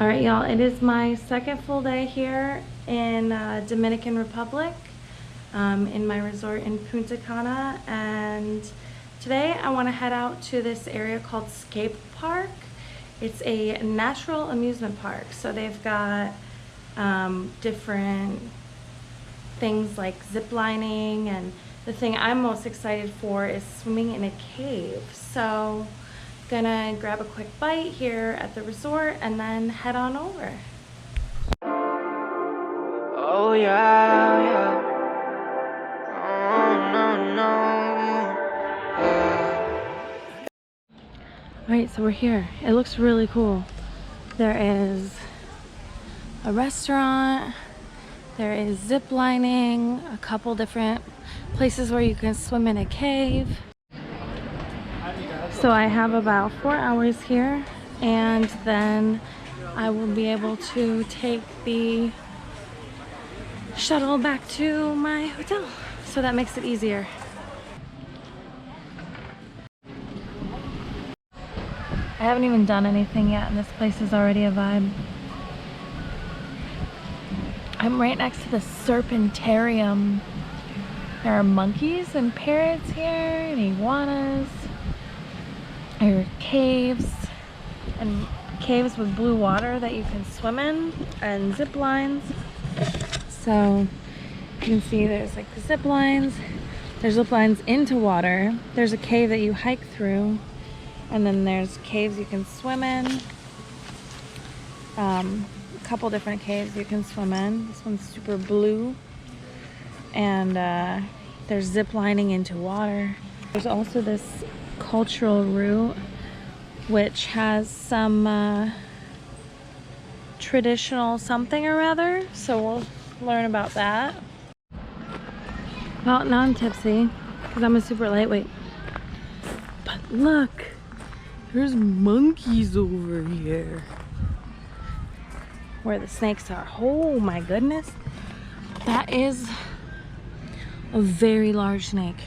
All right, y'all, it is my second full day here in Dominican Republic, in my resort in Punta Cana, and today I want to head out to this area called Scape Park. It's a natural amusement park, so they've got different things like zip lining, and the thing I'm most excited for is swimming in a cave. So gonna grab a quick bite here at the resort and then head on over. Oh yeah, yeah. Oh no, no. Alright, so we're here. It looks really cool. There is a restaurant, there is zip lining, a couple different places where you can swim in a cave. So I have about 4 hours here, and then I will be able to take the shuttle back to my hotel. So that makes it easier. I haven't even done anything yet, and this place is already a vibe. I'm right next to the Serpentarium. There are monkeys and parrots here, and iguanas. There are caves, and caves with blue water that you can swim in, and zip lines. So you can see there's like the zip lines. There's zip lines into water. There's a cave that you hike through, and then there's caves you can swim in. A couple different caves you can swim in. This one's super blue, and there's zip lining into water. There's also this cultural route which has some traditional something or other, so we'll learn about that. Well, now I'm tipsy because I'm a super lightweight, but look, there's monkeys over here where the snakes are. Oh my goodness, that is a very large snake.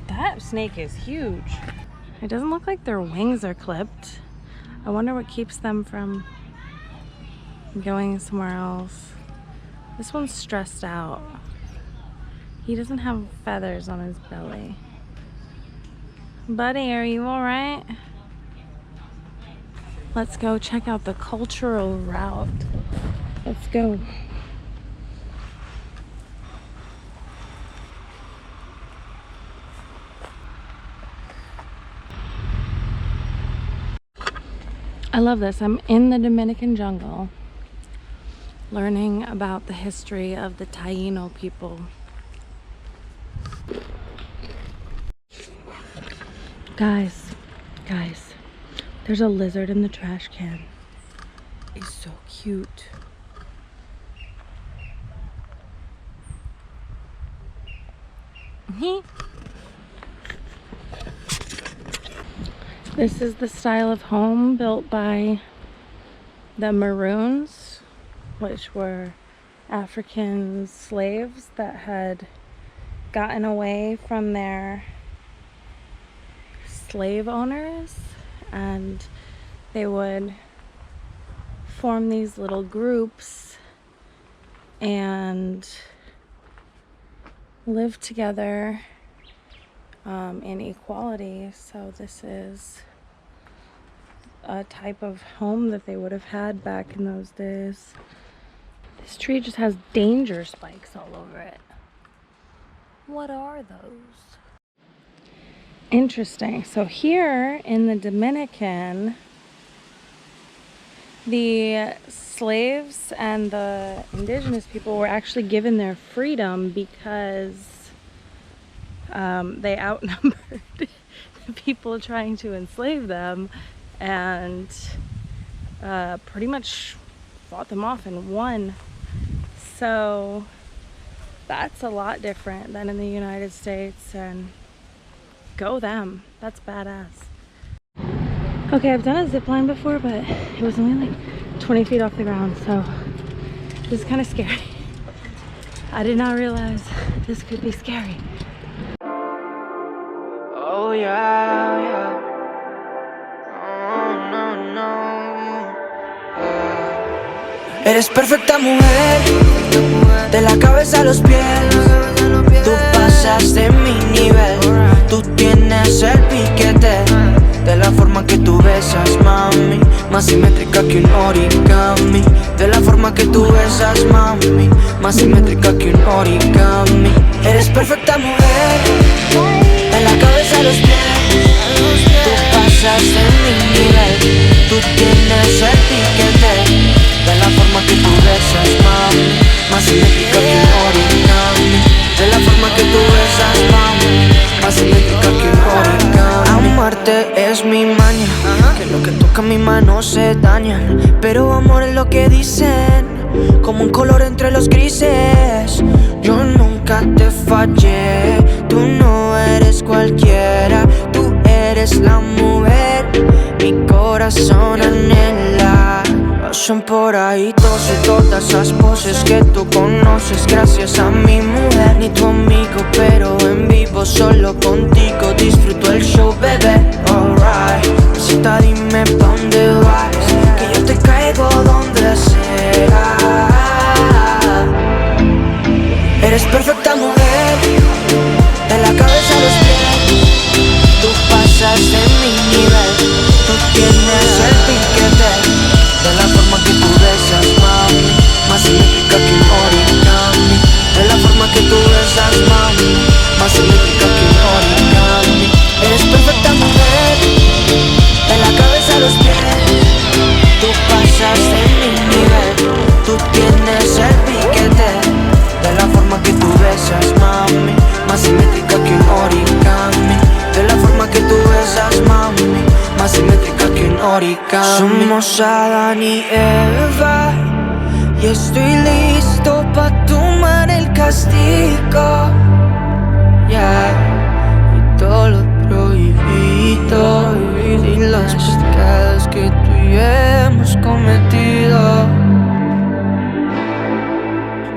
That snake is huge. It doesn't look like their wings are clipped. I wonder what keeps them from going somewhere else. This one's stressed out. He doesn't have feathers on his belly. Buddy, are you all right? Let's go check out the cultural route. Let's go. I love this. I'm in the Dominican jungle, learning about the history of the Taino people. Guys, there's a lizard in the trash can. It's so cute. This is the style of home built by the Maroons, which were African slaves that had gotten away from their slave owners, and they would form these little groups and live together in equality. So this is a type of home that they would have had back in those days. This tree just has danger spikes all over it. What are those? Interesting. So here in the Dominican, the slaves and the indigenous people were actually given their freedom because they outnumbered the people trying to enslave them, and pretty much fought them off and won. So that's a lot different than in the United States, and go them. That's badass. Okay, I've done a zip line before, but it was only like 20 feet off the ground, so this is kind of scary. I did not realize this could be scary. Oh yeah, yeah. Oh no, no. Eres perfecta mujer, de la cabeza a los pies. Tú pasas de mi nivel, tú tienes el piquete. De la forma que tú besas, mami, más simétrica que un origami. De la forma que tú besas, mami, más simétrica que un origami. Eres perfecta mujer, de la cabeza a los pies. Tú pasas de mi nivel, tú tienes el piquete. De la forma que tú besas, mami, más simétrica que un origami. De la forma que tú besas, mami, más simétrica que un origami. Amarte es mi maña, que lo que toca mi mano se daña. Pero amor es lo que dicen, como un color entre los grises. Yo nunca te fallé, tú no eres cualquiera. Tú eres la mujer, mi corazón anhela. Pasan por ahí todas esas poses que tú conoces. Gracias a mi mujer, ni tu amigo, pero en vivo solo contigo disfruto el show, bebé. Alright, cita, dime pa' dónde vas, que yo te caigo donde sea. Eres perfecta mujer, de la cabeza a los pies. Tú pasas de mi nivel, tú tienes el piquete. De la forma que tú besas, mami, más simétrica que un origami. De la forma que tú besas, mami, más simétrica que un origami. Eres perfecta mujer, de la cabeza a los pies. Tú pasas de mi nivel, tú tienes el piquete. De la forma que tú besas, mami, más simétrica que un origami. De la forma que tú besas, mami, más simétrica que un origami. Somos Adán y Eva, y estoy listo pa' tomar el castigo. Yeah, y todo lo prohibido y los pecados que tú y yo hemos cometido.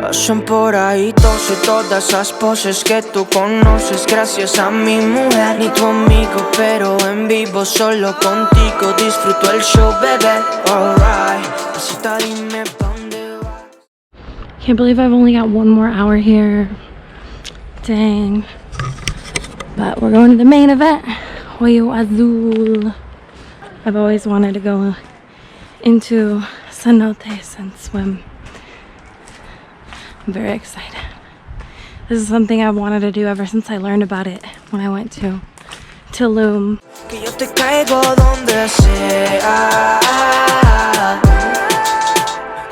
Pasan por ahí todas esas poses que tú conoces. Gracias a mi mujer, ni tu amigo, pero en vivo solo contigo disfruto el show, bebé. Alright, cita, dime pa' dónde vas. Can't believe I've only got one more hour here. Dang. But we're going to the main event, Hoyo Azul. I've always wanted to go into cenotes and swim. I'm very excited. This is something I've wanted to do ever since I learned about it when I went to Tulum. Que yo te caigo donde sea.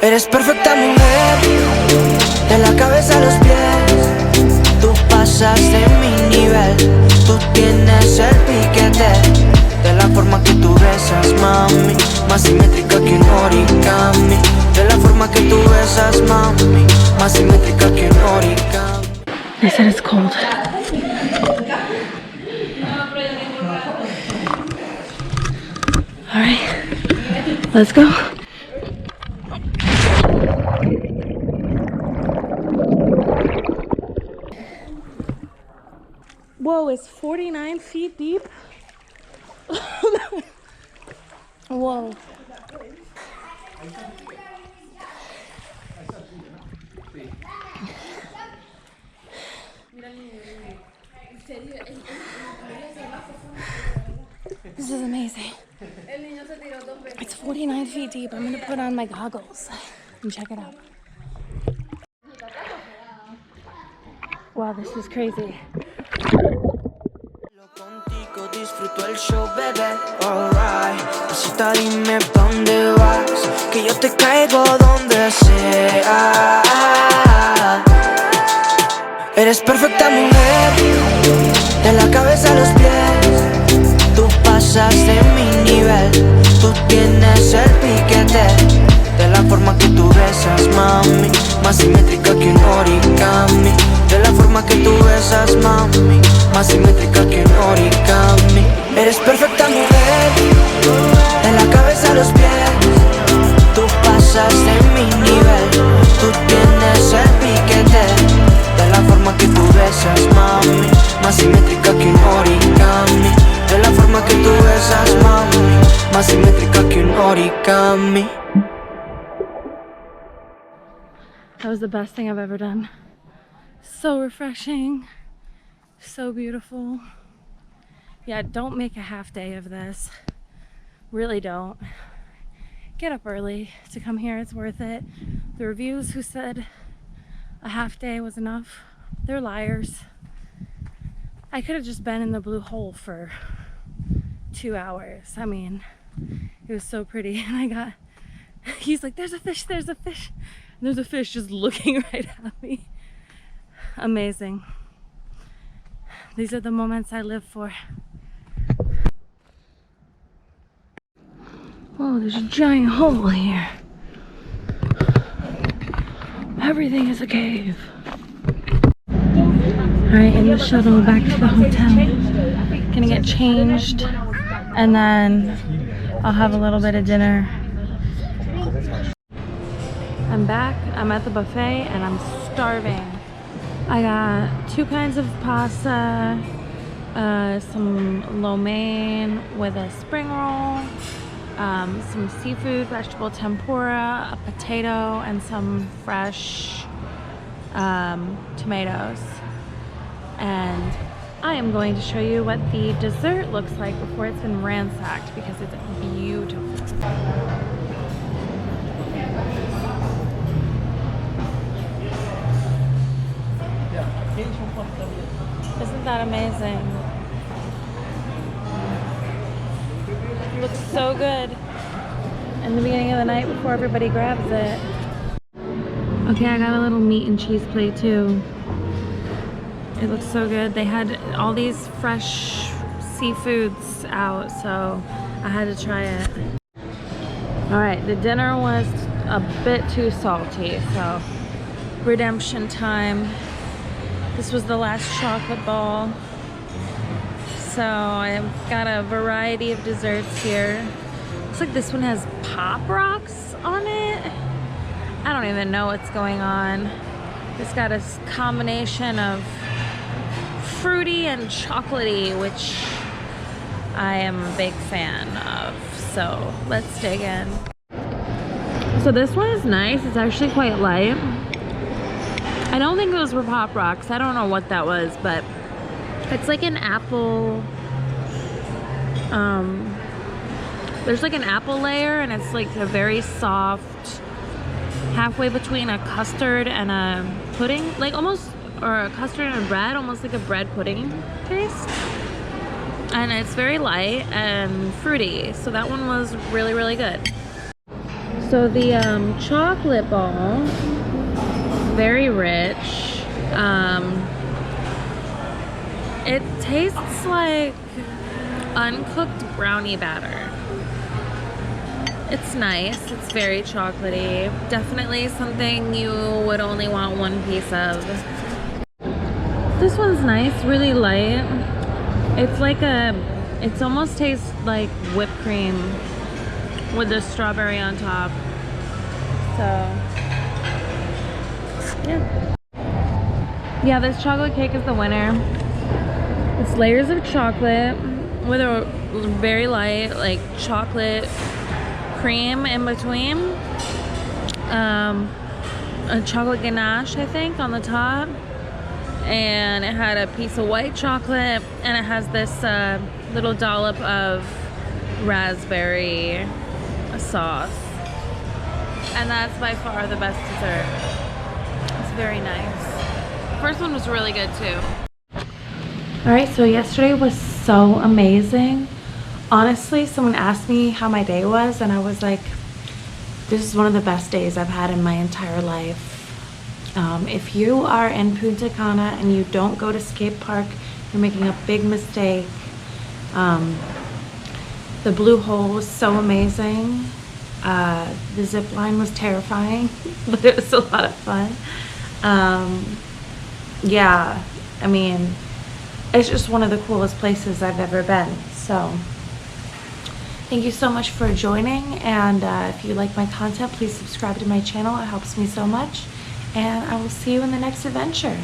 Eres perfecta mujer, de la cabeza a los pies. Tú pasas de mi nivel, tú tienes el piquete. De la forma que tú besas, mami, más simétrica que un origami. De la forma que tú besas, mami, más simétrica que un origami. They said it's cold. All right, let's go. Whoa, it's 49 feet deep. Whoa. This is amazing. It's 49 feet deep. I'm gonna put on my goggles and check it out. Wow, this is crazy. Contigo disfruto el show, bebé. Alright, cita, dime pa' dónde vas, que yo te caigo donde sea. Eres perfecta mujer, de la cabeza a los pies. Tú pasas de mi nivel, tú tienes el piquete. De la forma que tú besas, mami, más simétrica que un origami. De la forma que tú besas, mami, más simétrica que un origami. Eres perfecta mujer, de la cabeza a los pies. Tú pasas de mi nivel, tú tienes el piquete. De la forma que tú besas, mami, más simétrica que un origami. De la forma que tú besas, mami, más simétrica que un origami. That was the best thing I've ever done. So refreshing, so beautiful. Yeah, don't make a half day of this. Really don't. Get up early to come here, it's worth it. The reviews who said a half day was enough, they're liars. I could have just been in the blue hole for 2 hours. I mean, it was so pretty. And he's like, there's a fish, there's a fish. And there's a fish just looking right at me. Amazing. These are the moments I live for. Oh, there's a giant hole here. Everything is a cave. Alright, in the shuttle back to the hotel. Gonna get changed and then I'll have a little bit of dinner. I'm back. I'm at the buffet and I'm starving. I got 2 kinds of pasta, some lo mein with a spring roll, some seafood, vegetable tempura, a potato, and some fresh tomatoes. And I am going to show you what the dessert looks like before it's been ransacked because it's beautiful. Isn't that amazing? It looks so good in the beginning of the night before everybody grabs it. Okay, I got a little meat and cheese plate too. It looks so good. They had all these fresh seafoods out, so I had to try it. Alright, the dinner was a bit too salty, so redemption time. This was the last chocolate ball. So I've got a variety of desserts here. Looks like this one has Pop Rocks on it. I don't even know what's going on. It's got a combination of fruity and chocolatey, which I am a big fan of. So let's dig in. So this one is nice. It's actually quite light. I don't think those were Pop Rocks. I don't know what that was, but it's like an apple. There's like an apple layer, and it's like a very soft, halfway between a custard and a pudding, like almost, or a custard and a bread, almost like a bread pudding taste. And it's very light and fruity, so that one was really, really good. So the chocolate ball, very rich. It tastes like uncooked brownie batter. It's nice. It's very chocolatey. Definitely something you would only want one piece of. This one's nice, really light. It's like it almost tastes like whipped cream with the strawberry on top. So, yeah, this chocolate cake is the winner. It's layers of chocolate with a very light, like, chocolate cream in between. A chocolate ganache, I think, on the top. And it had a piece of white chocolate, and it has this little dollop of raspberry sauce. And that's by far the best dessert. It's very nice. The first one was really good too. Alright, so yesterday was so amazing. Honestly, someone asked me how my day was, and I was like, this is one of the best days I've had in my entire life. If you are in Punta Cana and you don't go to Scape Park, you're making a big mistake. The blue hole was so amazing. The zip line was terrifying, but it was a lot of fun. Yeah, I mean, it's just one of the coolest places I've ever been. So thank you so much for joining, and if you like my content, please subscribe to my channel. It helps me so much, and I will see you in the next adventure.